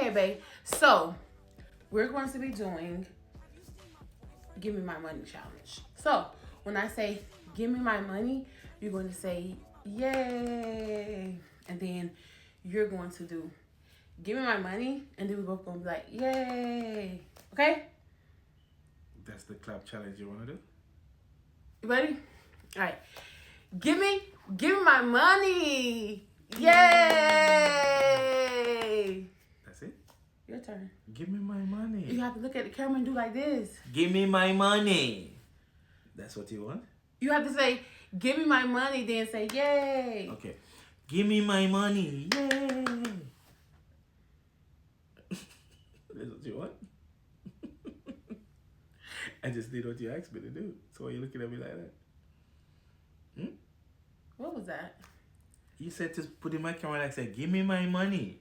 Okay, babe. So we're going to be doing Give Me My Money challenge. So when I say give me my money, you're going to say yay. And then you're going to do give me my money, and then we're both going to be like yay. Okay? That's the clap challenge you want to do? You ready? All right. Give me my money. Yay. That's it? Your turn. Give me my money. You have to look at the camera and do like this. Give me my money. That's what you want? You have to say, give me my money, then say, yay. Okay. Give me my money. Yay. That's what you want? I just did what you asked me to do. So why are you looking at me like that? What was that? You said to put in my camera and I said, give me my money.